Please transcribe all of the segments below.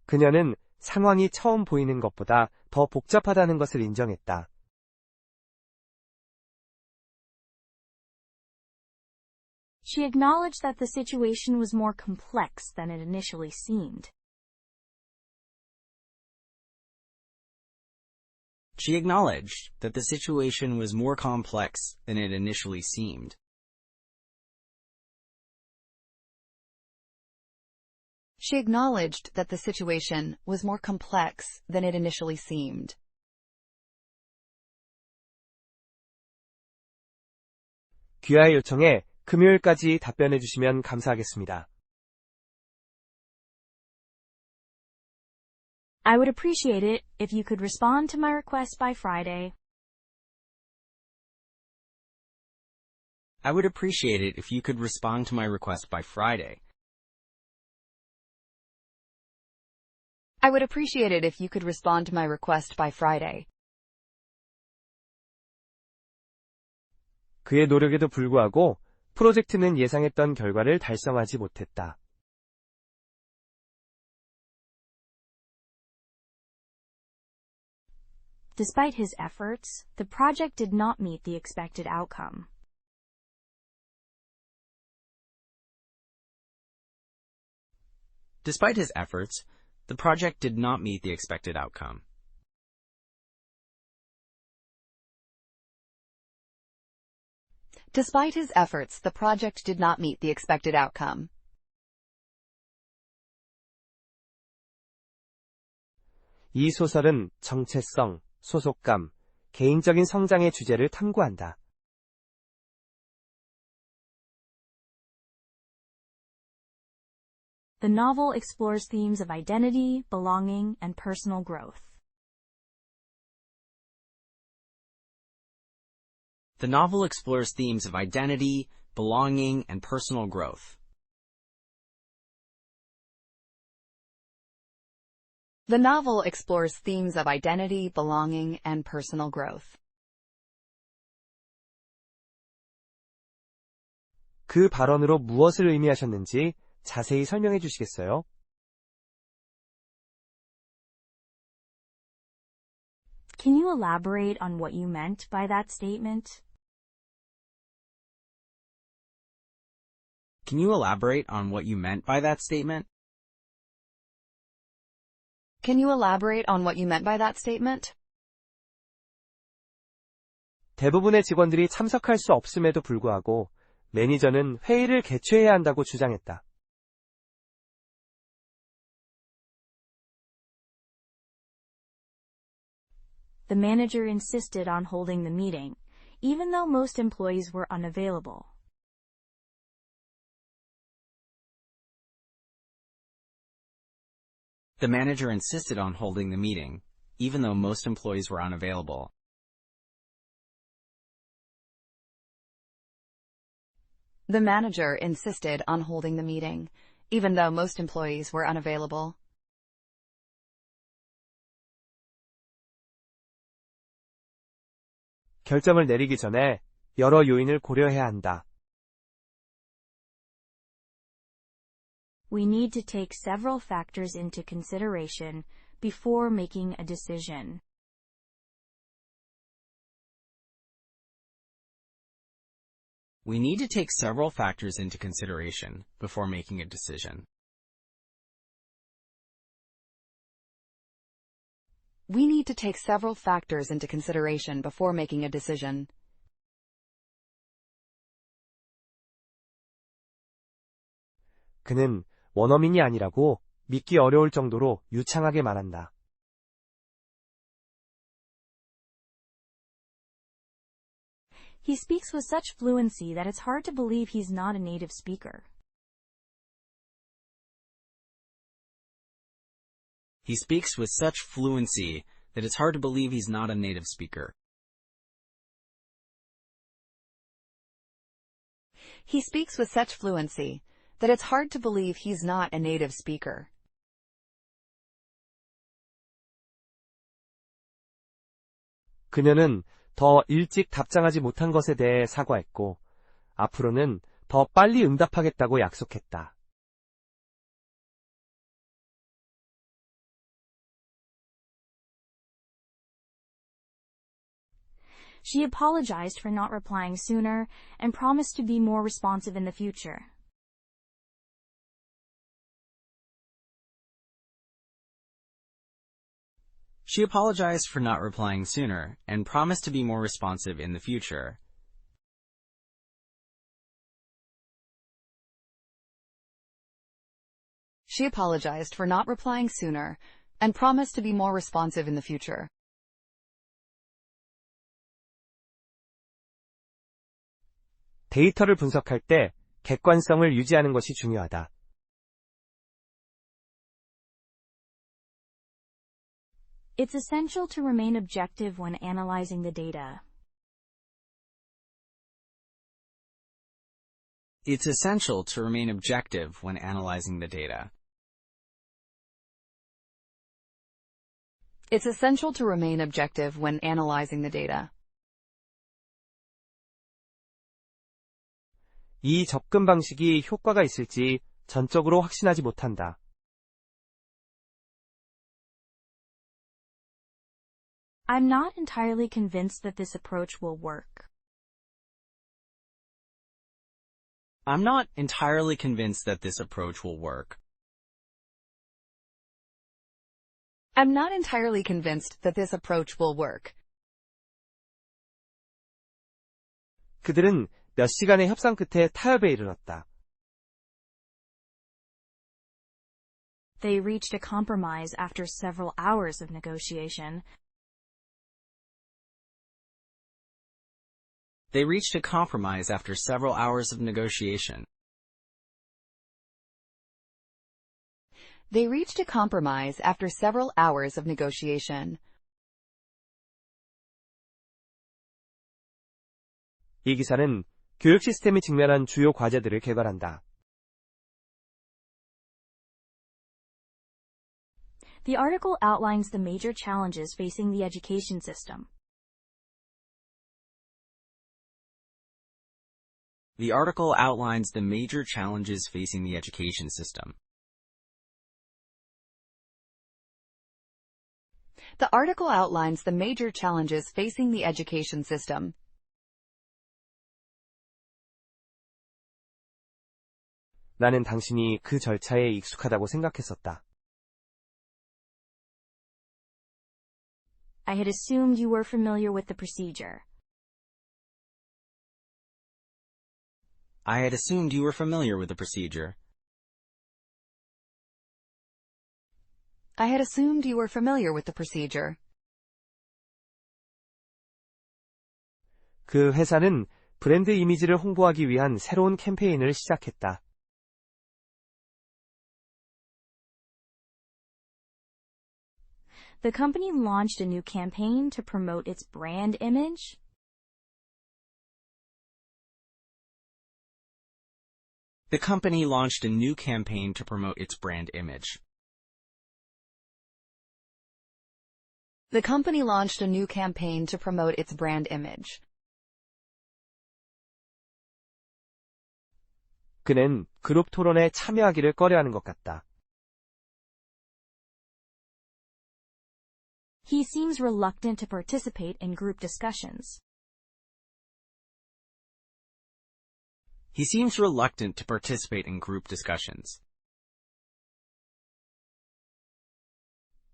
그녀는 상황이 처음 보이는 것보다 더 복잡하다는 것을 인정했다. She acknowledged that the situation was more complex than it initially seemed. She acknowledged that the situation was more complex than it initially seemed. She acknowledged that the situation was more complex than it initially seemed. 귀하의 요청에 금요일까지 답변해 주시면 감사하겠습니다. I would appreciate it if you could respond to my request by Friday. I would appreciate it if you could respond to my request by Friday. I would appreciate it if you could respond to my request by Friday. 그의 노력에도 불구하고 프로젝트는 예상했던 결과를 달성하지 못했다. Despite his efforts, the project did not meet the expected outcome. Despite his efforts, the project did not meet the expected outcome. Despite his efforts, the project did not meet the expected outcome. 이 소설은 정체성, 소속감, 개인적인 성장의 주제를 탐구한다. The novel explores themes of identity, belonging, and personal growth. The novel explores themes of identity, belonging, and personal growth. The novel explores themes of identity, belonging, and personal growth. 그 발언으로 무엇을 의미하셨는지 자세히 설명해 주시겠어요? Can you elaborate on what you meant by that statement? Can you elaborate on what you meant by that statement? Can you elaborate on what you meant by that statement? 대부분의 직원들이 참석할 수 없음에도 불구하고 매니저는 회의를 개최해야 한다고 주장했다. The manager insisted on holding the meeting, even though most employees were unavailable. The manager insisted on holding the meeting, even though most employees were unavailable. The manager insisted on holding the meeting, even though most employees were unavailable. 결정을 내리기 전에 여러 요인을 고려해야 한다. We need to take several factors into consideration before making a decision. We need to take several factors into consideration before making a decision. We need to take several factors into consideration before making a decision. 그는 원어민이 아니라고 믿기 어려울 정도로 유창하게 말한다. He speaks with such fluency that it's hard to believe he's not a native speaker. He speaks with such fluency that it's hard to believe he's not a native speaker. He speaks with such fluency that it's hard to believe he's not a native speaker. 그녀는 더 일찍 답장하지 못한 것에 대해 사과했고, 앞으로는 더 빨리 응답하겠다고 약속했다. She apologized for not replying sooner and promised to be more responsive in the future. She apologized for not replying sooner and promised to be more responsive in the future. She apologized for not replying sooner and promised to be more responsive in the future. 데이터를 분석할 때 객관성을 유지하는 것이 중요하다. It's essential to remain objective when analyzing the data. It's essential to remain objective when analyzing the data. It's essential to remain objective when analyzing the data. 이 접근 방식이 효과가 있을지 전적으로 확신하지 못한다. I'm not entirely convinced that this approach will work. I'm not entirely convinced that this approach will work. I'm not entirely convinced that this approach will work. 그들은 몇 시간의 협상 끝에 타협에 이르렀다. They reached a compromise after several hours of negotiation. They reached a compromise after several hours of negotiation. They reached a compromise after several hours of negotiation. 이 기사는 교육 시스템이 직면한 주요 과제들을 개발한다. The article outlines the major challenges facing the education system. The article outlines the major challenges facing the education system. The article outlines the major challenges facing the education system. 나는 당신이 그 절차에 익숙하다고 생각했었다. I had assumed you were familiar with the procedure. I had assumed you were familiar with the procedure. I had assumed you were familiar with the procedure. 그 회사는 브랜드 이미지를 홍보하기 위한 새로운 캠페인을 시작했다. The company launched a new campaign to promote its brand image. The company launched a new campaign to promote its brand image. The company launched a new campaign to promote its brand image. 그는 그룹 토론에 참여하기를 꺼려하는 것 같다. He seems reluctant to participate in group discussions. He seems reluctant to participate in group discussions.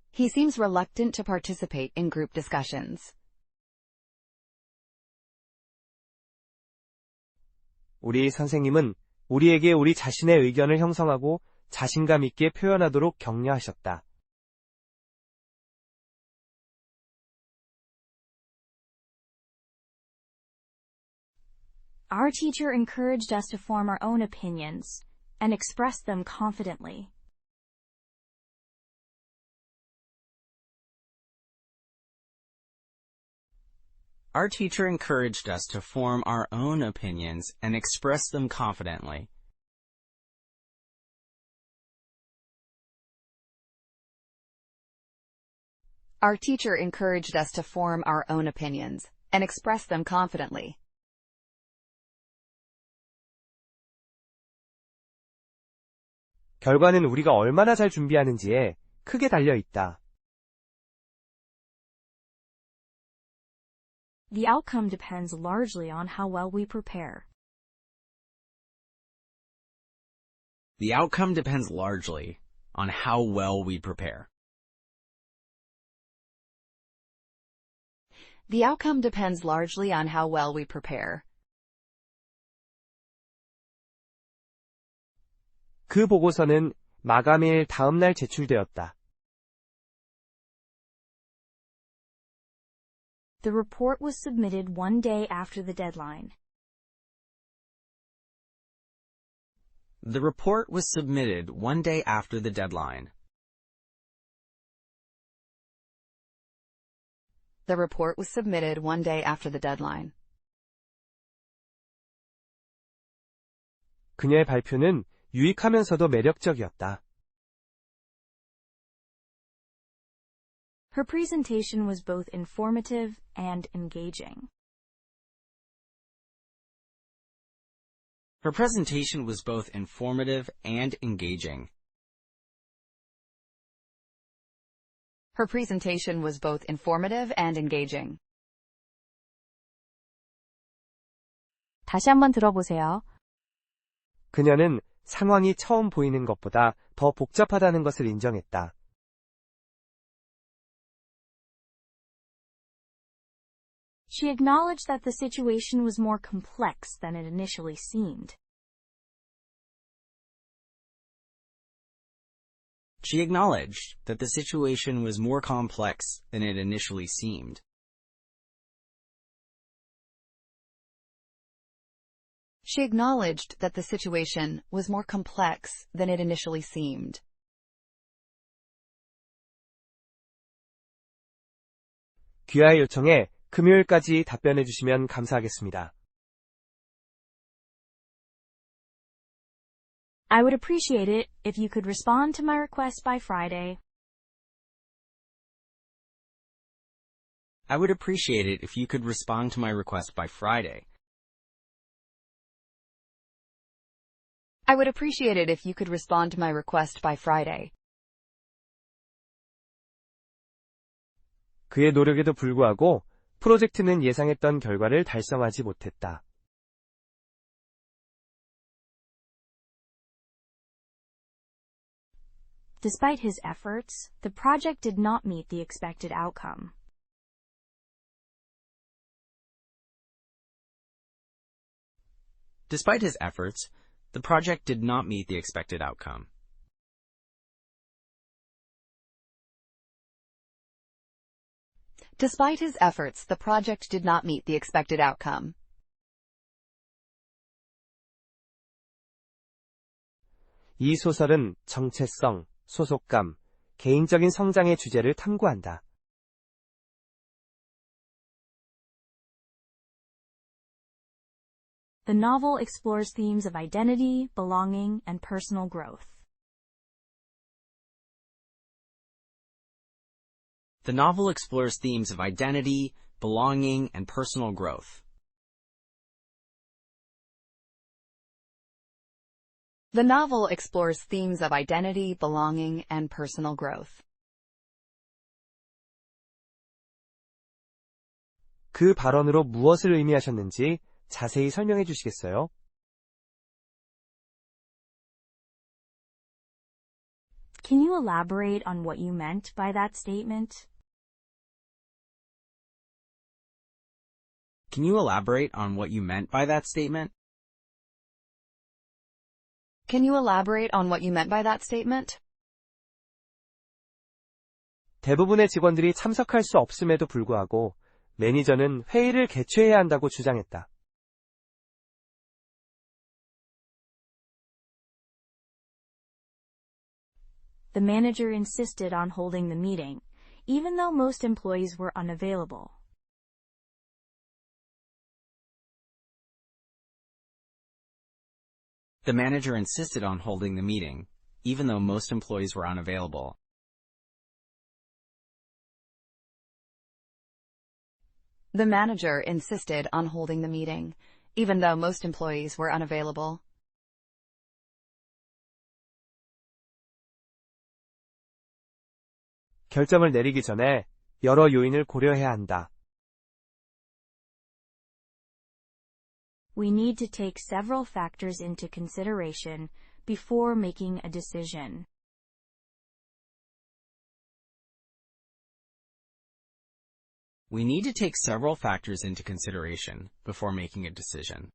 He seems reluctant to participate in group discussions. 우리 선생님은 우리에게 우리 자신의 의견을 형성하고 자신감 있게 표현하도록 격려하셨다. Our teacher encouraged us to form our own opinions and express them confidently. Our teacher encouraged us to form our own opinions and express them confidently. Our teacher encouraged us to form our own opinions and express them confidently. 결과는 우리가 얼마나 잘 준비하는지에 크게 달려 있다. The outcome depends largely on how well we prepare. The outcome depends largely on how well we prepare. The outcome depends largely on how well we prepare. 그 보고서는 마감일 다음 날 제출되었다. The report was submitted one day after the deadline. The report was submitted one day after the deadline. The report was submitted one day after the deadline. 그녀의 발표는 유익하면서도 매력적이었다. Her presentation was both informative and engaging. Her presentation was both informative and engaging. Her presentation was both informative and engaging. 다시 한번 들어보세요. 그녀는 상황이 처음 보이는 것보다 더 복잡하다는 것을 인정했다. She acknowledged that the situation was more complex than it initially seemed. She acknowledged that the situation was more complex than it initially seemed. She acknowledged that the situation was more complex than it initially seemed. 귀하의 요청에 금요일까지 답변해 주시면 감사하겠습니다. I would appreciate it if you could respond to my request by Friday. I would appreciate it if you could respond to my request by Friday. I would appreciate it if you could respond to my request by Friday. 그의 노력에도 불구하고 프로젝트는 예상했던 결과를 달성하지 못했다. Despite his efforts, the project did not meet the expected outcome. Despite his efforts, the project did not meet the expected outcome. Despite his efforts, the project did not meet the expected outcome. 이 소설은 정체성, 소속감, 개인적인 성장의 주제를 탐구한다. The novel explores themes of identity, belonging, and personal growth. The novel explores themes of identity, belonging, and personal growth. The novel explores themes of identity, belonging, and personal growth. 그 발언으로 무엇을 의미하셨는지 자세히 설명해 주시겠어요? Can you elaborate on what you meant by that statement? Can you elaborate on what you meant by that statement? Can you elaborate on what you meant by that statement? 대부분의 직원들이 참석할 수 없음에도 불구하고 매니저는 회의를 개최해야 한다고 주장했다. The manager insisted on holding the meeting, even though most employees were unavailable. The manager insisted on holding the meeting, even though most employees were unavailable. The manager insisted on holding the meeting, even though most employees were unavailable. 결정을 내리기 전에 여러 요인을 고려해야 한다. We need to take several factors into consideration before making a decision. We need to take several factors into consideration before making a decision.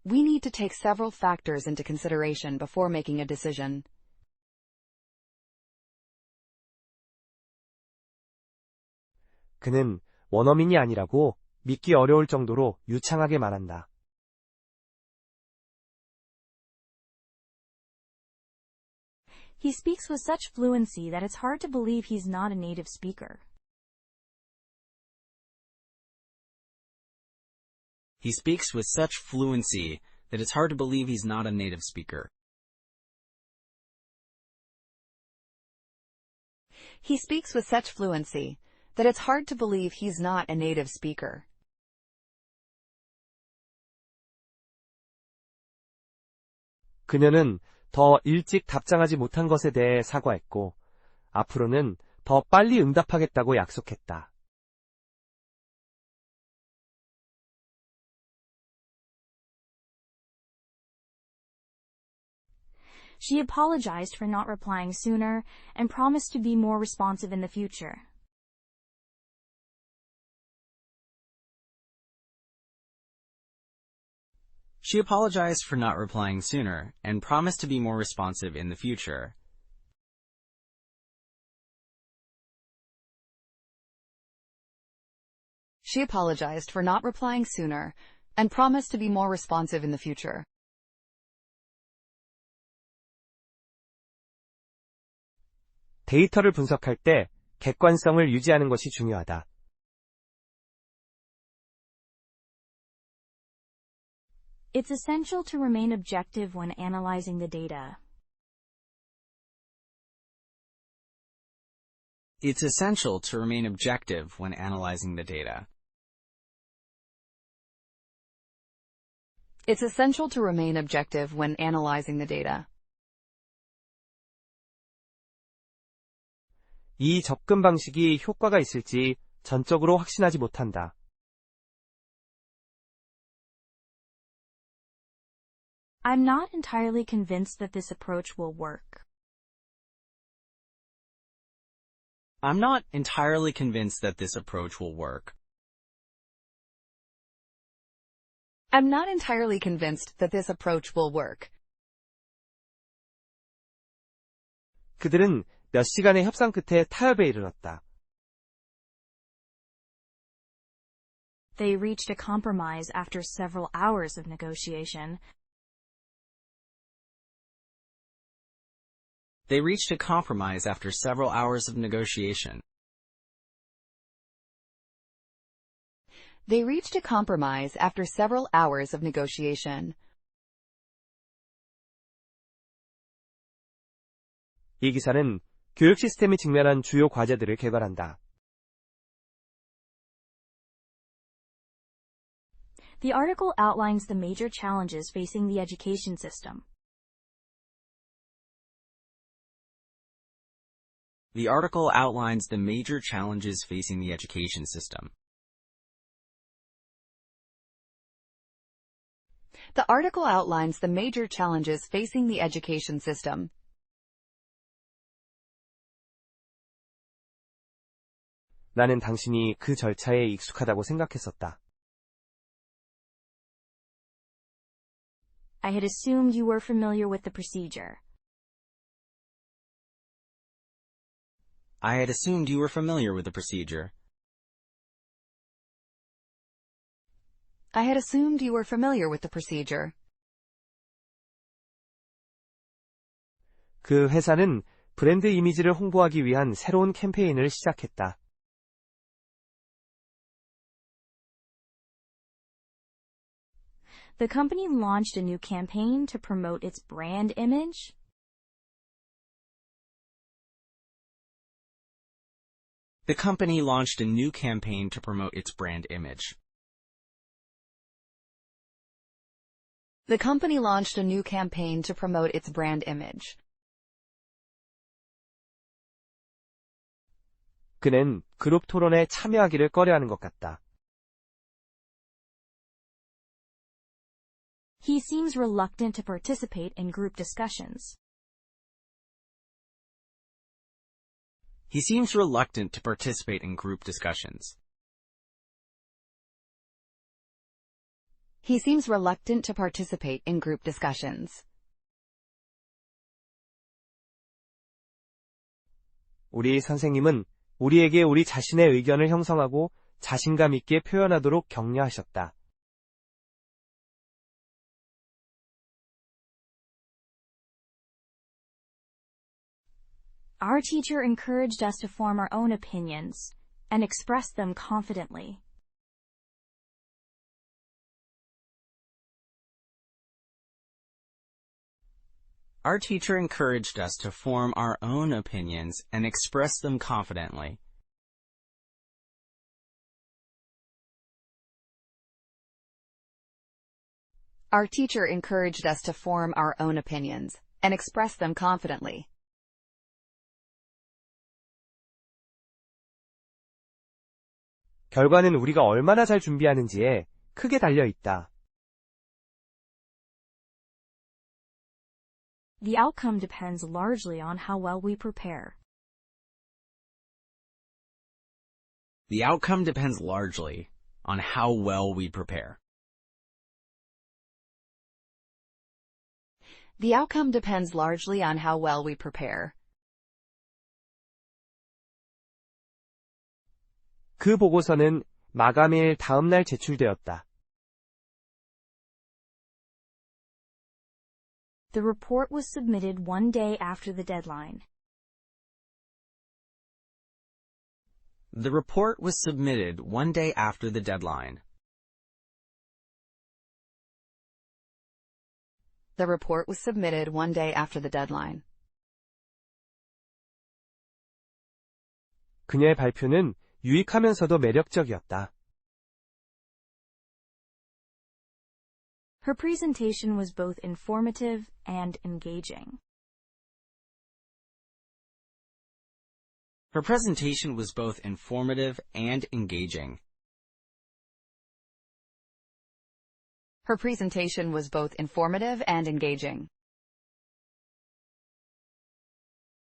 We need to take several factors into consideration before making a decision. 그는 원어민이 아니라고 믿기 어려울 정도로 유창하게 말한다. He speaks with such fluency that it's hard to believe he's not a native speaker. He speaks with such fluency that it's hard to believe he's not a native speaker. He speaks with such fluency that it's hard to believe he's not a native speaker. 그녀는 더 일찍 답장하지 못한 것에 대해 사과했고, 앞으로는 더 빨리 응답하겠다고 약속했다. She apologized for not replying sooner and promised to be more responsive in the future. She apologized for not replying sooner and promised to be more responsive in the future. She apologized for not replying sooner and promised to be more responsive in the future. 데이터를 분석할 때 객관성을 유지하는 것이 중요하다. It's essential to remain objective when analyzing the data. It's essential to remain objective when analyzing the data. It's essential to remain objective when analyzing the data. 이 접근 방식이 효과가 있을지 전적으로 확신하지 못한다. I'm not entirely convinced that this approach will work. I'm not entirely convinced that this approach will work. I'm not entirely convinced that this approach will work. 그들은 몇 시간의 협상 끝에 타협에 이르렀다. They reached a compromise after several hours of negotiation. They reached a compromise after several hours of negotiation. They reached a compromise after several hours of negotiation. 이 기사는 교육 시스템이 직면한 주요 과제들을 개발한다. The article outlines the major challenges facing the education system. The article outlines the major challenges facing the education system. The article outlines the major challenges facing the education system. 나는 당신이 그 절차에 익숙하다고 생각했었다. I had assumed you were familiar with the procedure. I had assumed you were familiar with the procedure. I had assumed you were familiar with the procedure. 그 회사는 브랜드 이미지를 홍보하기 위한 새로운 캠페인을 시작했다. The company launched a new campaign to promote its brand image. The company launched a new campaign to promote its brand image. The company launched a new campaign to promote its brand image. 그는 그룹 토론에 참여하기를 꺼려하는 것 같다. He seems reluctant to participate in group discussions. He seems reluctant to participate in group discussions. He seems reluctant to participate in group discussions. 우리 선생님은 우리에게 우리 자신의 의견을 형성하고 자신감 있게 표현하도록 격려하셨다. Our teacher encouraged us to form our own opinions and express them confidently. Our teacher encouraged us to form our own opinions and express them confidently. Our teacher encouraged us to form our own opinions and express them confidently. 결과는 우리가 얼마나 잘 준비하는지에 크게 달려 있다. The outcome depends largely on how well we prepare. The outcome depends largely on how well we prepare. The outcome depends largely on how well we prepare. 그 보고서는 마감일 다음 날 제출되었다. The report was submitted one day after the deadline. The report was submitted one day after the deadline. The report was submitted one day after the deadline. 그녀의 발표는 유익하면서도 매력적이었다. Her presentation was both informative and engaging. Her presentation was both informative and engaging. Her presentation was both informative and engaging.